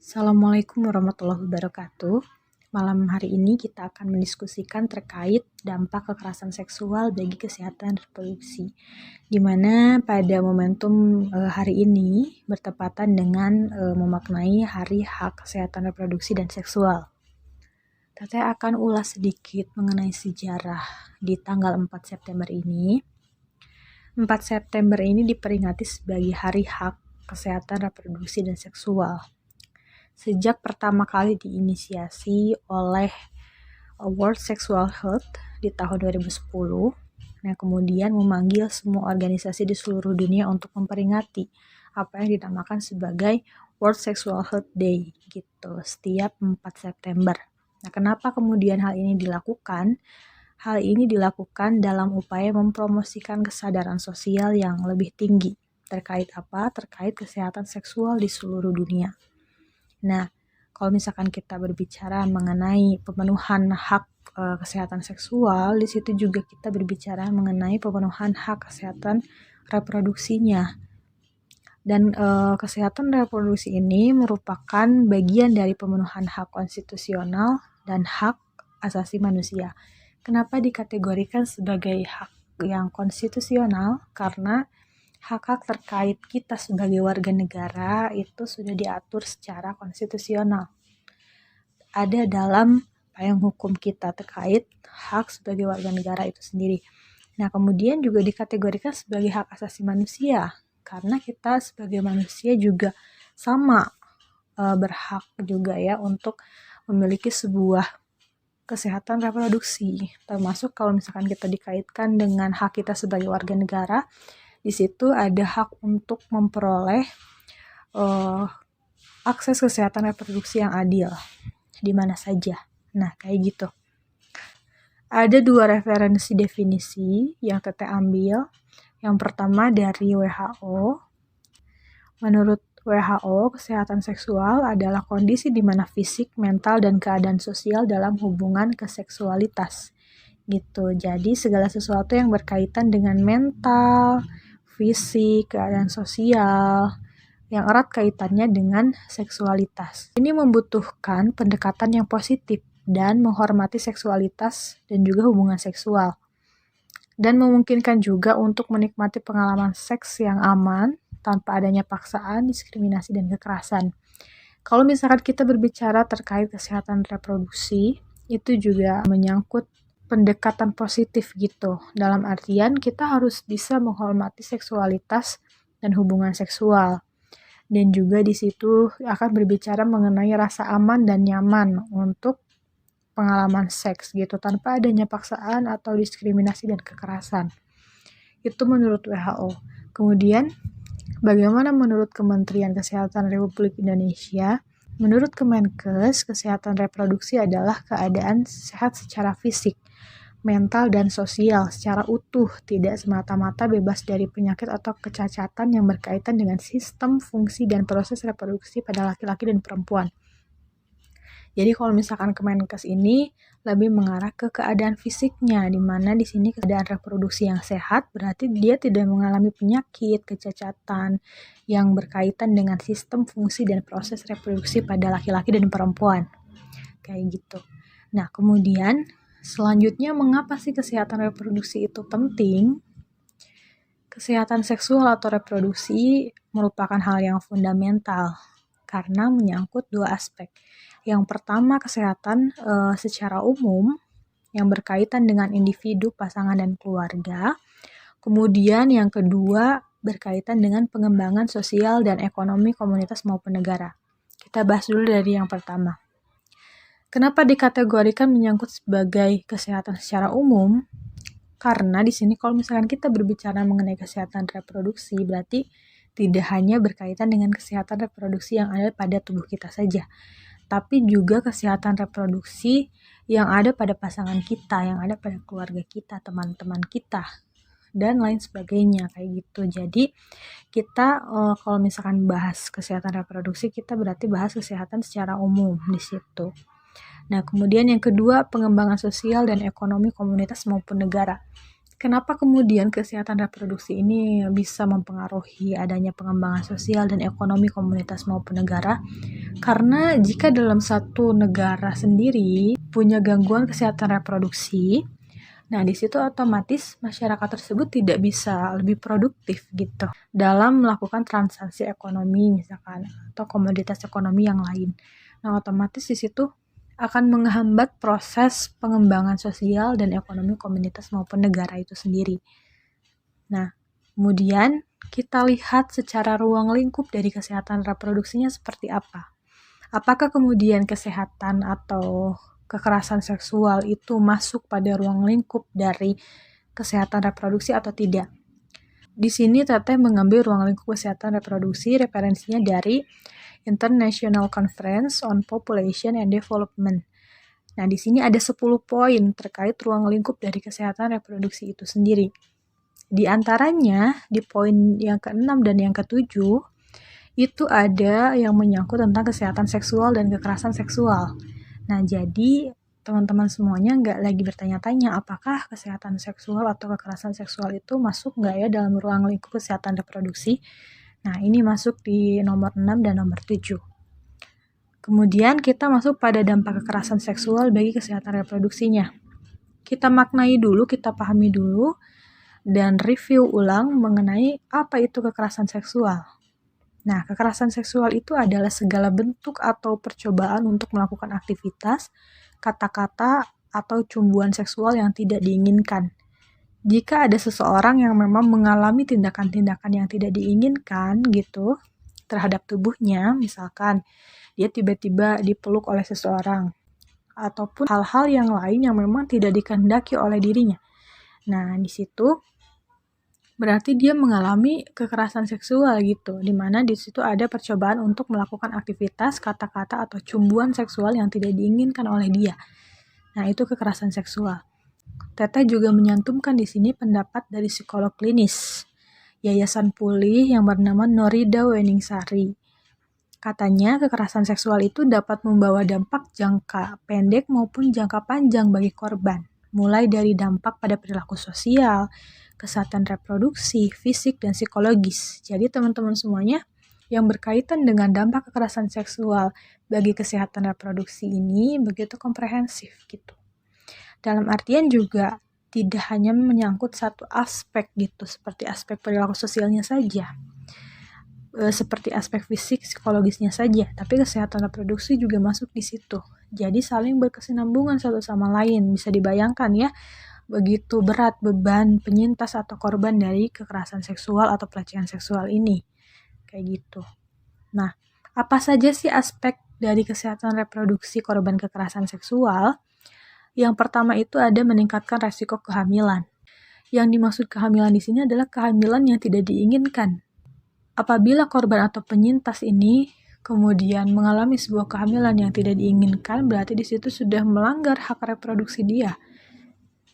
Assalamualaikum warahmatullahi wabarakatuh. Malam hari ini kita akan mendiskusikan terkait dampak kekerasan seksual bagi kesehatan reproduksi. Di mana pada momentum hari ini bertepatan dengan memaknai Hari Hak Kesehatan Reproduksi dan Seksual. Teteh akan ulas sedikit mengenai sejarah di tanggal 4 September ini. 4 September ini diperingati sebagai Hari Hak Kesehatan Reproduksi dan Seksual. Sejak pertama kali diinisiasi oleh World Sexual Health di tahun 2010, nah kemudian memanggil semua organisasi di seluruh dunia untuk memperingati apa yang dinamakan sebagai World Sexual Health Day gitu setiap 4 September. Nah, kenapa kemudian hal ini dilakukan? Hal ini dilakukan dalam upaya mempromosikan kesadaran sosial yang lebih tinggi terkait apa? Terkait kesehatan seksual di seluruh dunia. Nah, kalau misalkan kita berbicara mengenai pemenuhan hak kesehatan seksual, di situ juga kita berbicara mengenai pemenuhan hak kesehatan reproduksinya. Dan kesehatan reproduksi ini merupakan bagian dari pemenuhan hak konstitusional dan hak asasi manusia. Kenapa dikategorikan sebagai hak yang konstitusional? Karena hak-hak terkait kita sebagai warga negara itu sudah diatur secara konstitusional. Ada dalam payung hukum kita terkait hak sebagai warga negara itu sendiri. Nah, kemudian juga dikategorikan sebagai hak asasi manusia karena kita sebagai manusia juga sama berhak juga ya untuk memiliki sebuah kesehatan reproduksi, termasuk kalau misalkan kita dikaitkan dengan hak kita sebagai warga negara. Di situ ada hak untuk memperoleh akses kesehatan reproduksi yang adil di mana saja. Nah, kayak gitu. Ada dua referensi definisi yang Teteh ambil. Yang pertama dari WHO. Menurut WHO, kesehatan seksual adalah kondisi di mana fisik, mental, dan keadaan sosial dalam hubungan keseksualitas. Gitu. Jadi segala sesuatu yang berkaitan dengan mental, fisik, keadaan sosial, yang erat kaitannya dengan seksualitas. Ini membutuhkan pendekatan yang positif dan menghormati seksualitas dan juga hubungan seksual. Dan memungkinkan juga untuk menikmati pengalaman seks yang aman tanpa adanya paksaan, diskriminasi, dan kekerasan. Kalau misalkan kita berbicara terkait kesehatan reproduksi, itu juga menyangkut pendekatan positif gitu. Dalam artian kita harus bisa menghormati seksualitas dan hubungan seksual. Dan juga di situ akan berbicara mengenai rasa aman dan nyaman untuk pengalaman seks gitu tanpa adanya paksaan atau diskriminasi dan kekerasan. Itu menurut WHO. Kemudian bagaimana menurut Kementerian Kesehatan Republik Indonesia? Menurut Kemenkes, kesehatan reproduksi adalah keadaan sehat secara fisik, mental, dan sosial secara utuh, tidak semata-mata bebas dari penyakit atau kecacatan yang berkaitan dengan sistem, fungsi, dan proses reproduksi pada laki-laki dan perempuan. Jadi kalau misalkan Kemenkes ini lebih mengarah ke keadaan fisiknya, di mana di sini keadaan reproduksi yang sehat berarti dia tidak mengalami penyakit, kecacatan yang berkaitan dengan sistem, fungsi, dan proses reproduksi pada laki-laki dan perempuan. Kayak gitu. Nah, kemudian selanjutnya, mengapa sih kesehatan reproduksi itu penting? Kesehatan seksual atau reproduksi merupakan hal yang fundamental karena menyangkut dua aspek. Yang pertama, kesehatan secara umum yang berkaitan dengan individu, pasangan, dan keluarga. Kemudian yang kedua, berkaitan dengan pengembangan sosial dan ekonomi komunitas maupun negara. Kita bahas dulu dari yang pertama. Kenapa dikategorikan menyangkut sebagai kesehatan secara umum? Karena di sini kalau misalkan kita berbicara mengenai kesehatan reproduksi, berarti tidak hanya berkaitan dengan kesehatan reproduksi yang ada pada tubuh kita saja, tapi juga kesehatan reproduksi yang ada pada pasangan kita, yang ada pada keluarga kita, teman-teman kita, dan lain sebagainya kayak gitu. Jadi kita kalau misalkan bahas kesehatan reproduksi, kita berarti bahas kesehatan secara umum di situ. Nah, kemudian yang kedua, pengembangan sosial dan ekonomi komunitas maupun negara. Kenapa kemudian kesehatan reproduksi ini bisa mempengaruhi adanya pengembangan sosial dan ekonomi komunitas maupun negara? Karena jika dalam satu negara sendiri punya gangguan kesehatan reproduksi, nah di situ otomatis masyarakat tersebut tidak bisa lebih produktif gitu dalam melakukan transaksi ekonomi misalkan atau komoditas ekonomi yang lain. Nah, otomatis di situ akan menghambat proses pengembangan sosial dan ekonomi komunitas maupun negara itu sendiri. Nah, kemudian kita lihat secara ruang lingkup dari kesehatan reproduksinya seperti apa. Apakah kemudian kesehatan atau kekerasan seksual itu masuk pada ruang lingkup dari kesehatan reproduksi atau tidak? Di sini Teteh mengambil ruang lingkup kesehatan reproduksi referensinya dari International Conference on Population and Development. Nah, di sini ada 10 poin terkait ruang lingkup dari kesehatan reproduksi itu sendiri. Di antaranya, di poin yang ke-6 dan yang ke-7, itu ada yang menyangkut tentang kesehatan seksual dan kekerasan seksual. Nah, jadi teman-teman semuanya nggak lagi bertanya-tanya apakah kesehatan seksual atau kekerasan seksual itu masuk nggak ya dalam ruang lingkup kesehatan reproduksi. Nah, ini masuk di nomor 6 dan nomor 7. Kemudian kita masuk pada dampak kekerasan seksual bagi kesehatan reproduksinya. Kita maknai dulu, kita pahami dulu, dan review ulang mengenai apa itu kekerasan seksual. Nah, kekerasan seksual itu adalah segala bentuk atau percobaan untuk melakukan aktivitas, kata-kata, atau cumbuan seksual yang tidak diinginkan. Jika ada seseorang yang memang mengalami tindakan-tindakan yang tidak diinginkan gitu terhadap tubuhnya, misalkan dia tiba-tiba dipeluk oleh seseorang, ataupun hal-hal yang lain yang memang tidak dikehendaki oleh dirinya. Nah, di situ berarti dia mengalami kekerasan seksual gitu, dimana di situ ada percobaan untuk melakukan aktivitas, kata-kata, atau cumbuan seksual yang tidak diinginkan oleh dia. Nah, itu kekerasan seksual. Teteh juga menyantumkan di sini pendapat dari psikolog klinis Yayasan Pulih yang bernama Norida Weningsari. Katanya, kekerasan seksual itu dapat membawa dampak jangka pendek maupun jangka panjang bagi korban, mulai dari dampak pada perilaku sosial, kesehatan reproduksi, fisik, dan psikologis. Jadi teman-teman semuanya yang berkaitan dengan dampak kekerasan seksual bagi kesehatan reproduksi ini begitu komprehensif gitu. Dalam artian juga tidak hanya menyangkut satu aspek gitu, seperti aspek perilaku sosialnya saja, seperti aspek fisik, psikologisnya saja, tapi kesehatan reproduksi juga masuk di situ. Jadi saling berkesinambungan satu sama lain. Bisa dibayangkan ya, begitu berat beban penyintas atau korban dari kekerasan seksual atau pelecehan seksual ini. Kayak gitu. Nah, apa saja sih aspek dari kesehatan reproduksi korban kekerasan seksual? Yang pertama itu ada meningkatkan resiko kehamilan. Yang dimaksud kehamilan di sini adalah kehamilan yang tidak diinginkan. Apabila korban atau penyintas ini kemudian mengalami sebuah kehamilan yang tidak diinginkan, berarti di situ sudah melanggar hak reproduksi dia.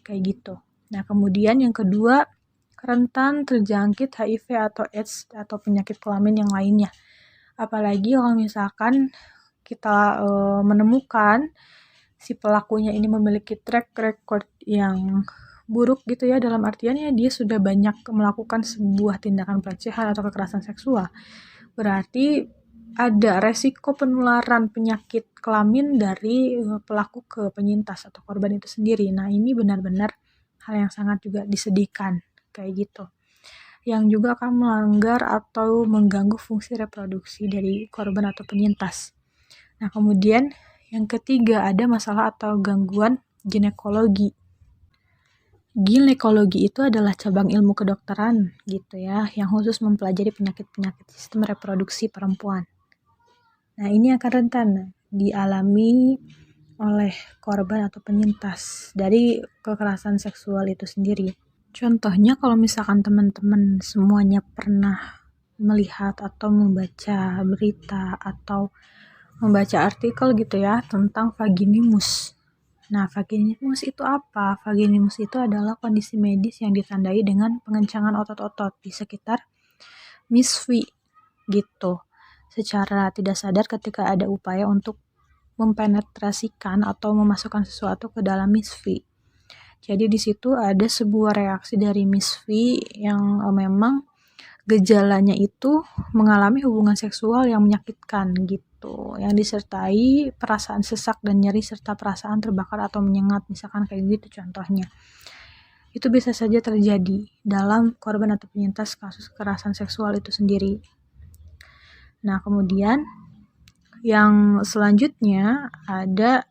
Kayak gitu. Nah, kemudian yang kedua, rentan terjangkit HIV atau AIDS atau penyakit kelamin yang lainnya. Apalagi kalau misalkan kita menemukan si pelakunya ini memiliki track record yang buruk gitu ya, dalam artiannya dia sudah banyak melakukan sebuah tindakan pelecehan atau kekerasan seksual. Berarti ada resiko penularan penyakit kelamin dari pelaku ke penyintas atau korban itu sendiri. Nah, ini benar-benar hal yang sangat juga disedihkan kayak gitu. Yang juga akan melanggar atau mengganggu fungsi reproduksi dari korban atau penyintas. Nah, kemudian yang ketiga ada masalah atau gangguan ginekologi. Ginekologi itu adalah cabang ilmu kedokteran gitu ya, yang khusus mempelajari penyakit-penyakit sistem reproduksi perempuan. Nah, ini akan rentan dialami oleh korban atau penyintas dari kekerasan seksual itu sendiri. Contohnya kalau misalkan teman-teman semuanya pernah melihat atau membaca berita atau membaca artikel gitu ya tentang vaginismus. Nah, vaginismus itu apa? Vaginismus itu adalah kondisi medis yang ditandai dengan pengencangan otot-otot di sekitar misfi gitu. Secara tidak sadar ketika ada upaya untuk mempenetrasikan atau memasukkan sesuatu ke dalam misfi. Jadi di situ ada sebuah reaksi dari Miss V yang memang gejalanya itu mengalami hubungan seksual yang menyakitkan gitu, yang disertai perasaan sesak dan nyeri serta perasaan terbakar atau menyengat, misalkan kayak gitu contohnya. Itu bisa saja terjadi dalam korban atau penyintas kasus kekerasan seksual itu sendiri. Nah, kemudian yang selanjutnya ada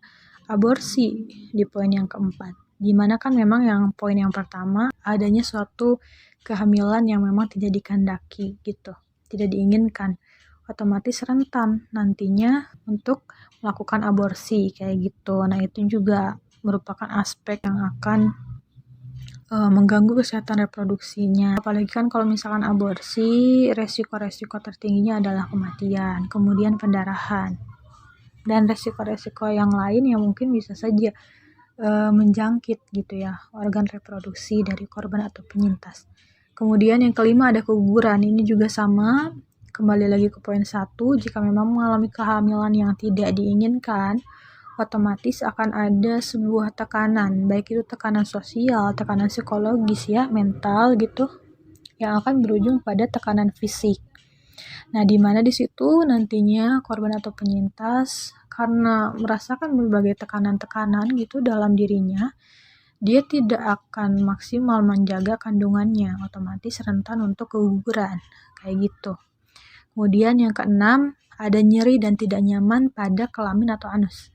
aborsi di poin yang keempat. Dimana kan memang yang poin yang pertama adanya suatu kehamilan yang memang tidak dikehendaki gitu, tidak diinginkan, otomatis rentan nantinya untuk melakukan aborsi kayak gitu. Nah, itu juga merupakan aspek yang akan mengganggu kesehatan reproduksinya. Apalagi kan kalau misalkan aborsi, resiko-resiko tertingginya adalah kematian, kemudian pendarahan, dan resiko-resiko yang lain yang mungkin bisa saja menjangkit gitu ya organ reproduksi dari korban atau penyintas. Kemudian yang kelima ada keguguran. Ini juga sama, kembali lagi ke poin 1, jika memang mengalami kehamilan yang tidak diinginkan, otomatis akan ada sebuah tekanan, baik itu tekanan sosial, tekanan psikologis ya, mental gitu, yang akan berujung pada tekanan fisik. Nah, di mana di situ nantinya korban atau penyintas karena merasakan berbagai tekanan-tekanan gitu dalam dirinya, dia tidak akan maksimal menjaga kandungannya, otomatis rentan untuk keguguran, kayak gitu. Kemudian yang keenam, ada nyeri dan tidak nyaman pada kelamin atau anus,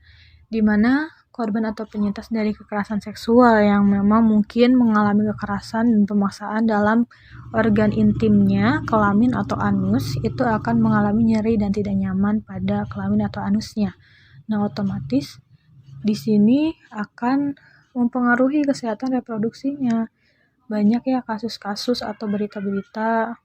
di mana korban atau penyintas dari kekerasan seksual yang memang mungkin mengalami kekerasan dan pemaksaan dalam organ intimnya, kelamin atau anus, itu akan mengalami nyeri dan tidak nyaman pada kelamin atau anusnya. Nah, otomatis di sini akan mempengaruhi kesehatan reproduksinya. Banyak ya kasus-kasus atau berita-berita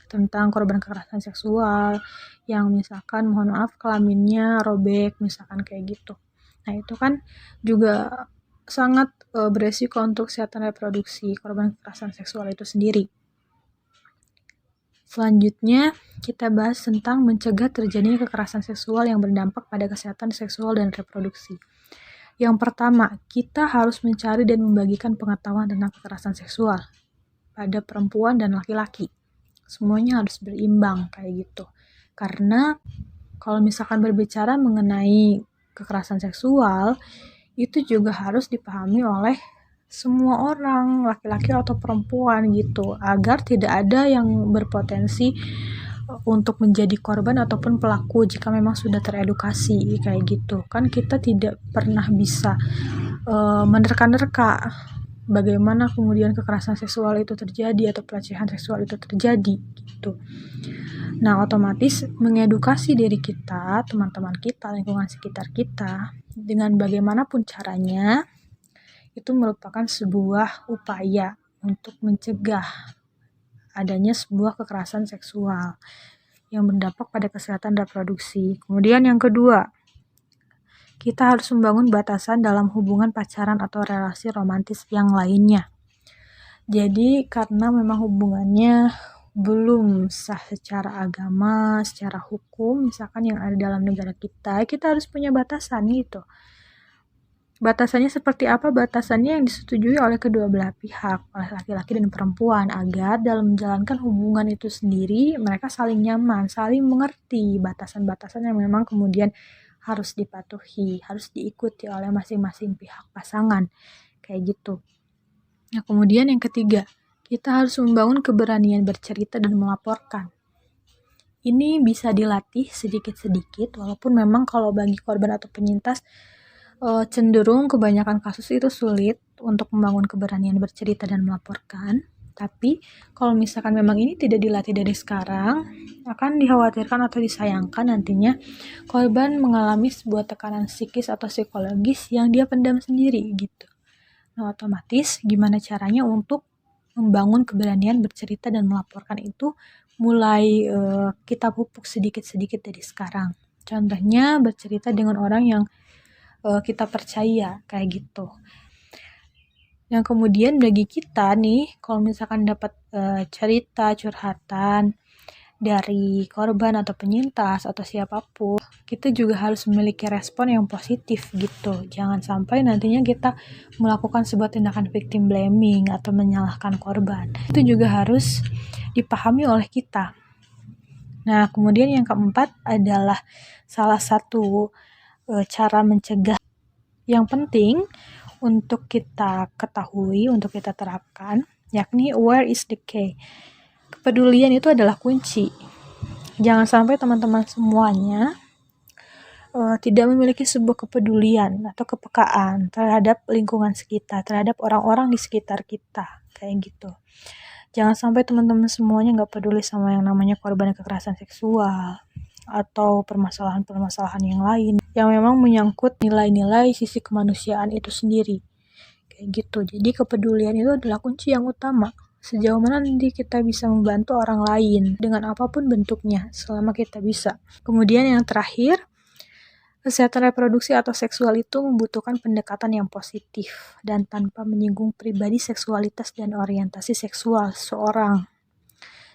tentang korban kekerasan seksual yang misalkan mohon maaf kelaminnya robek, misalkan kayak gitu. Nah, itu kan juga sangat beresiko untuk kesehatan reproduksi korban kekerasan seksual itu sendiri. Selanjutnya, kita bahas tentang mencegah terjadinya kekerasan seksual yang berdampak pada kesehatan seksual dan reproduksi. Yang pertama, kita harus mencari dan membagikan pengetahuan tentang kekerasan seksual pada perempuan dan laki-laki. Semuanya harus berimbang kayak gitu. Karena kalau misalkan berbicara mengenai kekerasan seksual, itu juga harus dipahami oleh semua orang, laki-laki atau perempuan gitu, agar tidak ada yang berpotensi untuk menjadi korban ataupun pelaku jika memang sudah teredukasi kayak gitu. Kan kita tidak pernah bisa menerka-nerka bagaimana kemudian kekerasan seksual itu terjadi atau pelecehan seksual itu terjadi gitu. Nah, otomatis mengedukasi diri kita, teman-teman kita, lingkungan sekitar kita, dengan bagaimanapun caranya, itu merupakan sebuah upaya untuk mencegah adanya sebuah kekerasan seksual yang berdampak pada kesehatan reproduksi. Kemudian yang kedua, kita harus membangun batasan dalam hubungan pacaran atau relasi romantis yang lainnya. Jadi karena memang hubungannya belum sah secara agama, secara hukum, misalkan yang ada dalam negara kita harus punya batasan gitu. Batasannya seperti apa? Batasannya yang disetujui oleh kedua belah pihak, oleh laki-laki dan perempuan, agar dalam menjalankan hubungan itu sendiri, mereka saling nyaman, saling mengerti batasan-batasan yang memang kemudian harus dipatuhi, harus diikuti oleh masing-masing pihak pasangan, kayak gitu. Nah, kemudian yang ketiga, kita harus membangun keberanian bercerita dan melaporkan. Ini bisa dilatih sedikit-sedikit, walaupun memang kalau bagi korban atau penyintas cenderung kebanyakan kasus itu sulit untuk membangun keberanian bercerita dan melaporkan. Tapi kalau misalkan memang ini tidak dilatih dari sekarang, akan dikhawatirkan atau disayangkan nantinya korban mengalami sebuah tekanan psikis atau psikologis yang dia pendam sendiri gitu. Nah, otomatis gimana caranya untuk membangun keberanian bercerita dan melaporkan itu mulai kita pupuk sedikit-sedikit dari sekarang. Contohnya bercerita dengan orang yang kita percaya kayak gitu. Yang kemudian bagi kita nih, kalau misalkan dapat cerita curhatan dari korban atau penyintas atau siapapun, kita juga harus memiliki respon yang positif gitu. Jangan sampai nantinya kita melakukan sebuah tindakan victim blaming atau menyalahkan korban. Itu juga harus dipahami oleh kita. Nah, kemudian yang keempat adalah salah satu cara mencegah yang penting untuk kita ketahui, untuk kita terapkan, yakni aware is the key. Kepedulian itu adalah kunci. Jangan sampai teman-teman semuanya tidak memiliki sebuah kepedulian atau kepekaan terhadap lingkungan sekitar, terhadap orang-orang di sekitar kita, kayak gitu. Jangan sampai teman-teman semuanya nggak peduli sama yang namanya korban kekerasan seksual atau permasalahan-permasalahan yang lain yang memang menyangkut nilai-nilai sisi kemanusiaan itu sendiri, kayak gitu. Jadi kepedulian itu adalah kunci yang utama. Sejauh mana nanti kita bisa membantu orang lain dengan apapun bentuknya, selama kita bisa. Kemudian yang terakhir, kesehatan reproduksi atau seksual itu membutuhkan pendekatan yang positif dan tanpa menyinggung pribadi seksualitas dan orientasi seksual seseorang.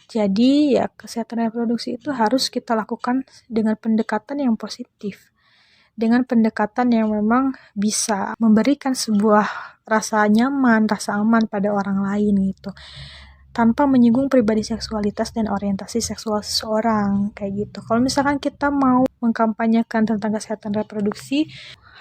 Jadi ya kesehatan reproduksi itu harus kita lakukan dengan pendekatan yang positif. Dengan pendekatan yang memang bisa memberikan sebuah rasa nyaman, rasa aman pada orang lain gitu. Tanpa menyinggung pribadi seksualitas dan orientasi seksual seseorang, kayak gitu. Kalau misalkan kita mau mengkampanyekan tentang kesehatan reproduksi,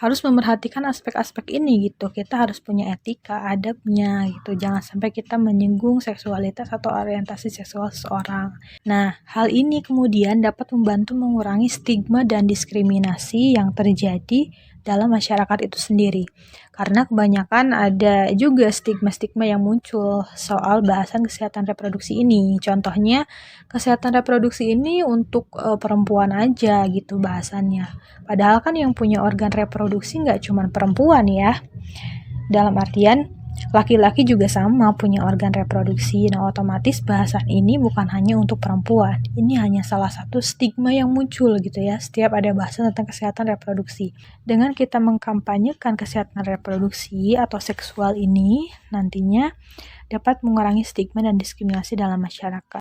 harus memerhatikan aspek-aspek ini gitu. Kita harus punya etika, adabnya gitu. Jangan sampai kita menyinggung seksualitas atau orientasi seksual seseorang. Nah, hal ini kemudian dapat membantu mengurangi stigma dan diskriminasi yang terjadi dalam masyarakat itu sendiri. Karena kebanyakan ada juga stigma-stigma yang muncul soal bahasan kesehatan reproduksi ini. Contohnya, kesehatan reproduksi ini untuk perempuan aja gitu bahasannya. Padahal kan yang punya organ reproduksi nggak cuma perempuan ya. Dalam artian, laki-laki juga sama punya organ reproduksi. Nah, otomatis bahasan ini bukan hanya untuk perempuan. Ini hanya salah satu stigma yang muncul gitu ya, setiap ada bahasan tentang kesehatan reproduksi. Dengan kita mengkampanyekan kesehatan reproduksi atau seksual ini, nantinya dapat mengurangi stigma dan diskriminasi dalam masyarakat.